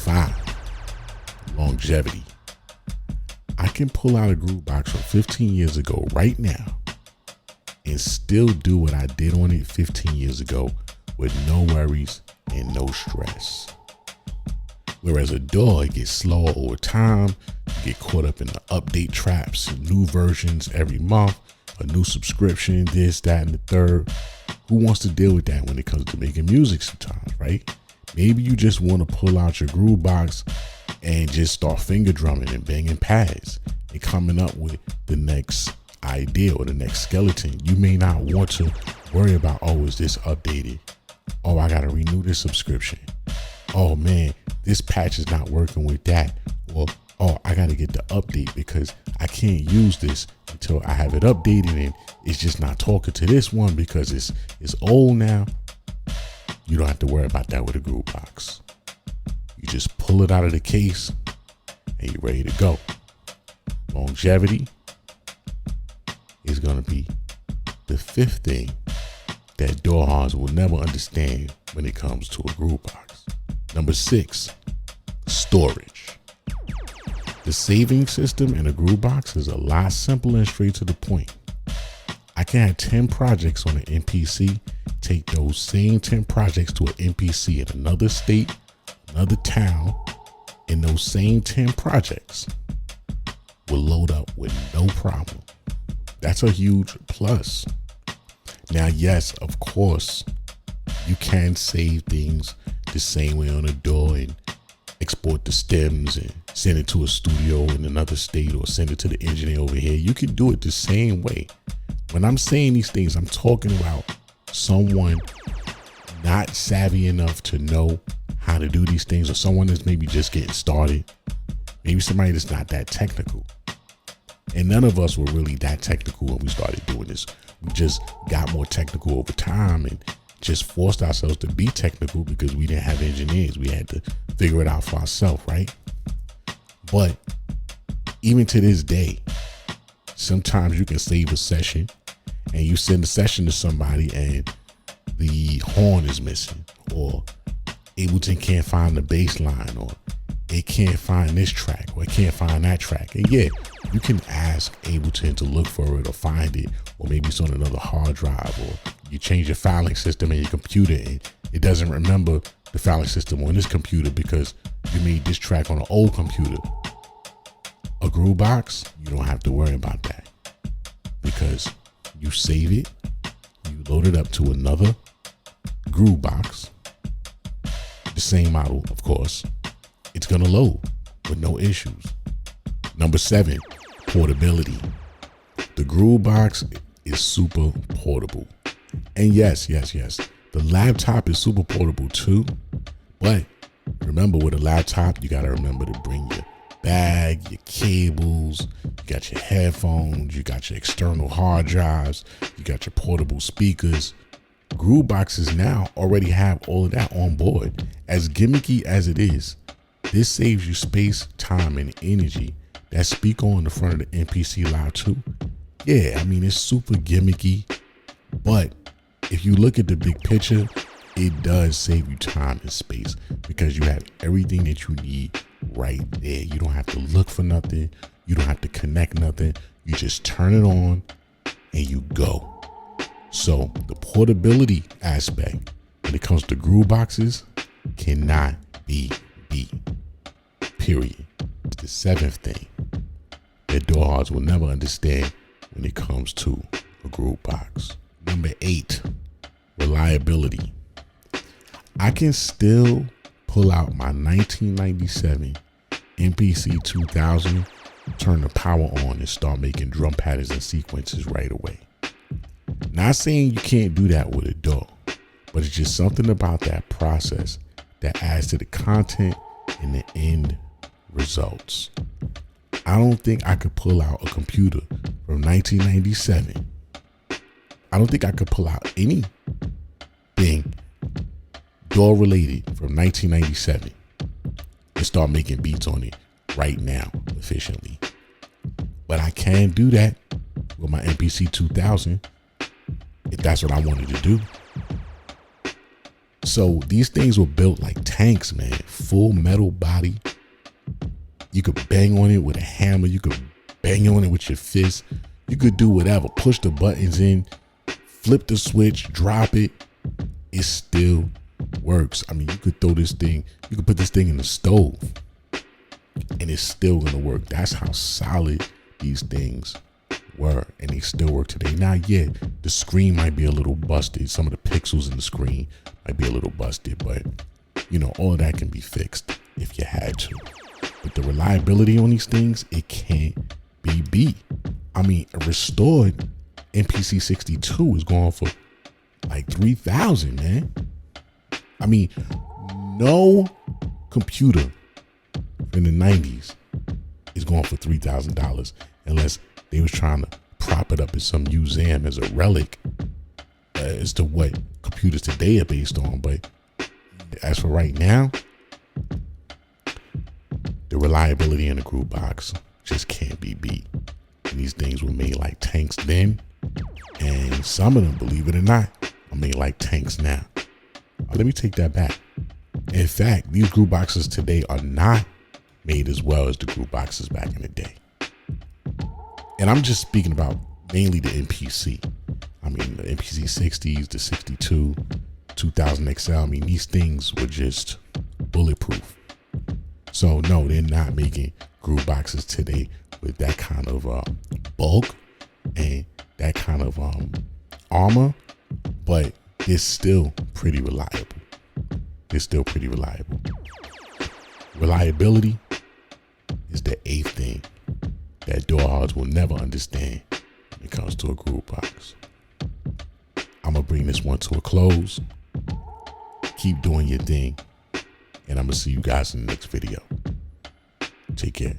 5, longevity. I can pull out a groovebox from 15 years ago right now and still do what I did on it 15 years ago with no worries and no stress. Whereas a DAW, it gets slower over time. You get caught up in the update traps, new versions every month, a new subscription, this, that, and the third. Who wants to deal with that when it comes to making music sometimes, right? Maybe you just want to pull out your groovebox and just start finger drumming and banging pads and coming up with the next idea or the next skeleton. You may not want to worry about, oh, is this updated? Oh, I got to renew this subscription. Oh man, this patch is not working with that. Or, oh, I got to get the update because I can't use this until I have it updated and it's just not talking to this one because it's old now. You don't have to worry about that with a groovebox. You just pull it out of the case and you're ready to go. Longevity is going to be the 5th thing that DAWs will never understand when it comes to a groovebox. Number 6, storage. The saving system in a groovebox is a lot simpler and straight to the point. I can have 10 projects on an MPC, take those same 10 projects to an MPC in another state, another town, and those same 10 projects will load up with no problem. That's a huge plus. Now, yes, of course, you can save things the same way on a DAW and export the stems and send it to a studio in another state or send it to the engineer over here. You can do it the same way. When I'm saying these things, I'm talking about someone not savvy enough to know how to do these things, or someone that's maybe just getting started. Maybe somebody that's not that technical. And none of us were really that technical when we started doing this. We just got more technical over time and just forced ourselves to be technical because we didn't have engineers. We had to figure it out for ourselves, right? But even to this day, sometimes you can save a session and you send a session to somebody and the horn is missing, or Ableton can't find the bass line, or it can't find this track, or it can't find that track. And yeah, you can ask Ableton to look for it or find it, or maybe it's on another hard drive, or you change your filing system in your computer and it doesn't remember the filing system on this computer because you made this track on an old computer. A groovebox, you don't have to worry about that because you save it, you load it up to another groovebox, the same model, of course. It's gonna load with no issues. Number 7, portability. The groovebox is super portable. And yes, the laptop is super portable too. But remember, with a laptop, you gotta remember to bring your bag, your cables, you got your headphones, you got your external hard drives, you got your portable speakers. Grooveboxes now already have all of that on board. As gimmicky as it is, this saves you space, time, and energy. That speaker on the front of the MPC Loud 2, yeah, I mean, it's super gimmicky, but if you look at the big picture, it does save you time and space because you have everything that you need right there. You don't have to look for nothing. You don't have to connect nothing. You just turn it on and you go. So the portability aspect when it comes to grooveboxes cannot be beat, period. It's the 7th thing that DAWs will never understand when it comes to a groovebox. Number 8, reliability. I can still pull out my 1997 MPC 2000, turn the power on and start making drum patterns and sequences right away. Not saying you can't do that with a DAW, but it's just something about that process that adds to the content and the end results. I don't think I could pull out a computer from 1997. I don't think I could pull out anything DAW related from 1997 and start making beats on it right now efficiently. But I can do that with my MPC 2000 if that's what I wanted to do. So these things were built like tanks, man. Full metal body. You could bang on it with a hammer. You could bang on it with your fist. You could do whatever. Push the buttons in, flip the switch, drop it. It still works. I mean, you could throw this thing, you could put this thing in the stove and it's still gonna work. That's how solid these things were, and they still work today. Now, yeah, the screen might be a little busted. Some of the pixels in the screen might be a little busted, but you know, all of that can be fixed if you had to. But the reliability on these things, it can't be beat. I mean, a restored MPC 62 is going for like $3,000, man. I mean, no computer in the 90s is going for $3,000 unless they was trying to prop it up in some museum as a relic as to what computers today are based on. But as for right now, the reliability in the groovebox just can't be beat. And these things were made like tanks then, and some of them, believe it or not, are made like tanks now. Let me take that back. In fact, these grooveboxes today are not made as well as the grooveboxes back in the day. And I'm just speaking about mainly the MPC. I mean, the MPC 60s, the 62, 2000 XL. I mean, these things were just bulletproof. So no, they're not making grooveboxes today with that kind of bulk and that kind of armor, but it's still pretty reliable. It's still pretty reliable. Reliability is the eighth thing that drawhards will never understand when it comes to a groovebox. I'm gonna bring this one to a close. Keep doing your thing, and I'm gonna see you guys in the next video. Take care.